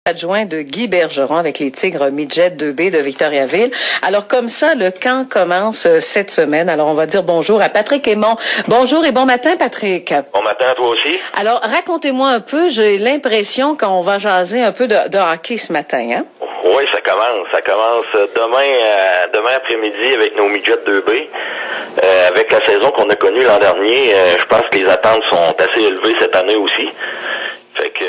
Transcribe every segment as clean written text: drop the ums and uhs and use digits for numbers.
Adjoint de Guy Bergeron avec les Tigres Midget 2B de Victoriaville. Alors comme ça, le camp commence cette semaine. Alors on va dire bonjour à Patrick Aymon. Bonjour et bon matin Patrick. Bon matin à toi aussi. Alors racontez-moi un peu, j'ai l'impression qu'on va jaser un peu de hockey ce matin. Hein? Oui, ça commence. Ça commence demain après-midi avec nos Midget 2B. Avec la saison qu'on a connue l'an dernier, je pense que les attentes sont assez élevées cette année aussi. Fait que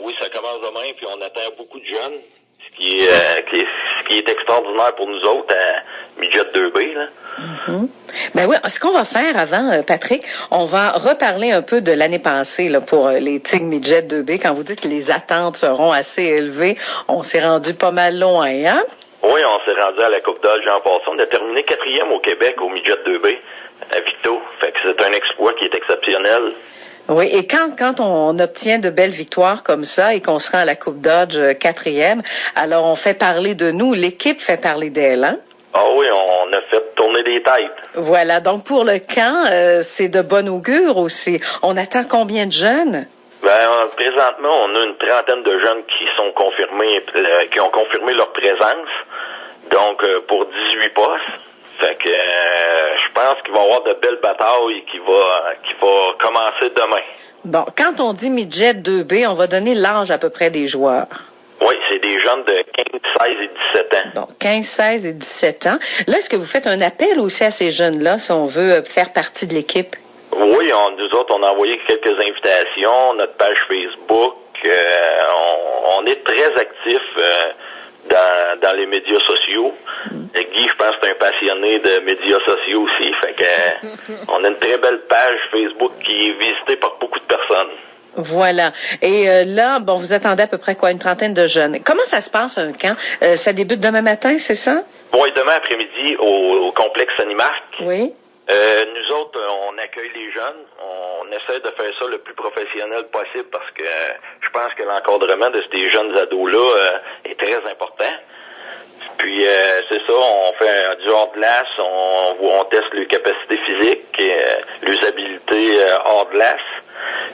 oui, ça commence demain, puis on attend beaucoup de jeunes, ce qui est extraordinaire pour nous autres à Midget 2B. Là. Mm-hmm. Ben oui, ce qu'on va faire avant, Patrick, on va reparler un peu de l'année passée là, pour les Tigres Midget 2B. Quand vous dites que les attentes seront assez élevées, on s'est rendu pas mal loin, hein? Oui, on s'est rendu à la Coupe Dodge en passant. On a terminé 4e au Québec au Midget 2B à Victo. Fait que c'est un exploit qui est exceptionnel. Oui, et quand on obtient de belles victoires comme ça et qu'on se rend à la Coupe Dodge 4e, alors on fait parler de nous, l'équipe fait parler d'elle, hein? Ah oui, on a fait tourner des têtes. Voilà, donc pour le camp, c'est de bon augure aussi. On attend combien de jeunes? Présentement, on a une trentaine de jeunes qui sont confirmés, qui ont confirmé leur présence. Donc, pour 18 postes. Fait que je pense qu'il va y avoir de belles batailles qui va commencer demain. Bon, quand on dit Midget 2B, on va donner l'âge à peu près des joueurs. Oui, c'est des jeunes de 15, 16 et 17 ans. Bon, 15, 16 et 17 ans. Là, est-ce que vous faites un appel aussi à ces jeunes-là si on veut faire partie de l'équipe? Oui, nous autres, on a envoyé quelques invitations, notre page Facebook. On est très actifs dans les médias sociaux. Guy, je pense que c'est un passionné de médias sociaux aussi. Fait que on a une très belle page Facebook qui est visitée par beaucoup de personnes. Voilà. Et là, bon, vous attendez à peu près quoi, une trentaine de jeunes. Comment ça se passe un camp? Ça débute demain matin, c'est ça? Oui, demain après-midi au complexe Sanimark. Oui. Nous autres, on accueille les jeunes. On essaie de faire ça le plus professionnel possible parce que je pense que l'encadrement de ces jeunes ados-là est très important. Puis c'est ça, on fait du hors-glace, on teste les capacités physiques, les habiletés hors-glace.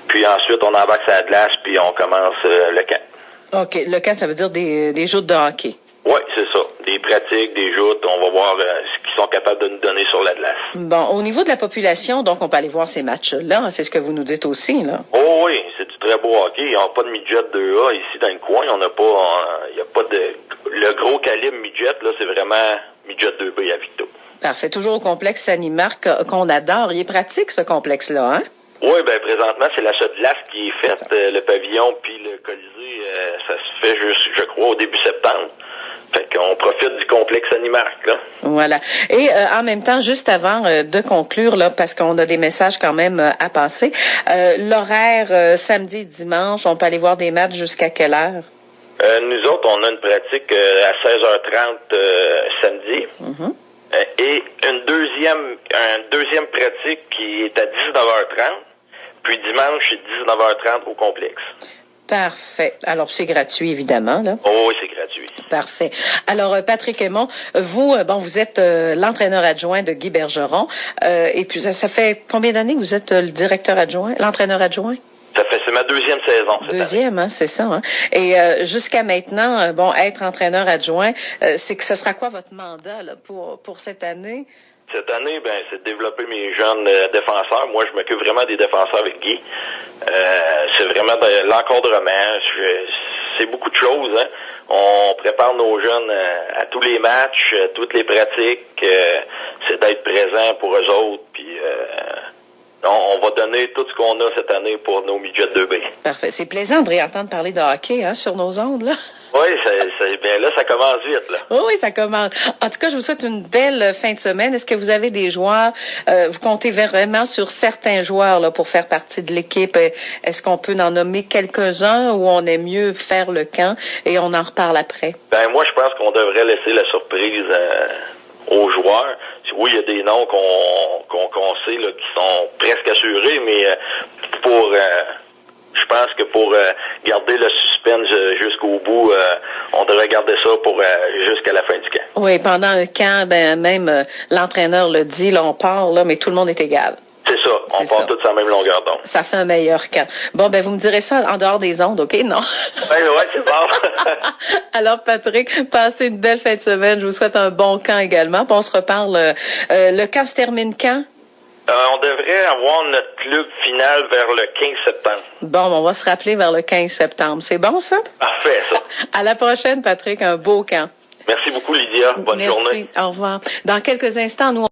Puis ensuite, on embarque sur la glace, puis on commence le camp. OK. Le camp, ça veut dire des joutes de hockey. Oui, c'est ça. Des pratiques, des joutes. On va voir ce qu'ils sont capables de nous donner sur la glace. Bon, au niveau de la population, donc, on peut aller voir ces matchs-là. C'est ce que vous nous dites aussi, là. Oh oui, c'est du très beau hockey. Il n'y a pas de midget 2A ici dans le coin. Il n'y a pas de... Le gros calibre midget, là, c'est vraiment midget 2B à Victo. Parfait. Toujours au complexe Sanimark qu'on adore. Il est pratique, ce complexe-là, hein? Oui, présentement, c'est la seule glace qui est faite. Le pavillon puis le Colisée, ça se fait juste, je crois, au début septembre. Fait qu'on profite du complexe Sanimark, là. Voilà. Et en même temps, juste avant de conclure, là, parce qu'on a des messages quand même à passer, l'horaire samedi et dimanche, on peut aller voir des matchs jusqu'à quelle heure? Nous autres, on a une pratique à 16h30 samedi. Mm-hmm. Et une deuxième pratique qui est à 19h30. Puis dimanche, c'est 19h30 au complexe. Parfait. Alors, c'est gratuit, évidemment, là. Oh oui, c'est gratuit. Parfait. Alors, Patrick Aymon, vous, vous êtes l'entraîneur adjoint de Guy Bergeron. Et puis, ça fait combien d'années que vous êtes le directeur adjoint, l'entraîneur adjoint? C'est ma deuxième saison. Deuxième, hein, c'est ça. Hein? Et jusqu'à maintenant, être entraîneur adjoint, c'est que ce sera quoi votre mandat là, pour cette année? Cette année, c'est de développer mes jeunes défenseurs. Moi, je m'occupe vraiment des défenseurs avec Guy. C'est vraiment de l'encadrement. C'est beaucoup de choses. Hein? On prépare nos jeunes à tous les matchs, toutes les pratiques. C'est d'être présent pour eux autres. Puis on va donner tout ce qu'on a cette année pour nos midgets 2B. Parfait. C'est plaisant de réentendre parler de hockey sur nos ondes, là. Oui, là, ça commence vite, là. Oui, ça commence. En tout cas, je vous souhaite une belle fin de semaine. Est-ce que vous avez des joueurs, vous comptez vraiment sur certains joueurs là pour faire partie de l'équipe? Est-ce qu'on peut en nommer quelques-uns ou on est mieux faire le camp et on en reparle après? Moi, je pense qu'on devrait laisser la surprise aux joueurs. Oui, il y a des noms qu'on sait là, qui sont presque assurés, mais je pense que pour garder le suspense jusqu'au bout, on devrait garder ça pour jusqu'à la fin du camp. Oui, pendant un camp, même l'entraîneur le dit, là, on part, là, mais tout le monde est égal. C'est ça. On part tous à la même longueur d'onde. Ça fait un meilleur camp. Bon, ben vous me direz ça en dehors des ondes, OK? Non? Ouais, c'est bon. Alors, Patrick, passez une belle fin de semaine. Je vous souhaite un bon camp également. Puis on se reparle. Le camp se termine quand? On devrait avoir notre club final vers le 15 septembre. Bon, on va se rappeler vers le 15 septembre. C'est bon, ça? Parfait, ça. À la prochaine, Patrick. Un beau camp. Merci beaucoup, Lydia. Bonne journée. Merci. Au revoir. Dans quelques instants, nous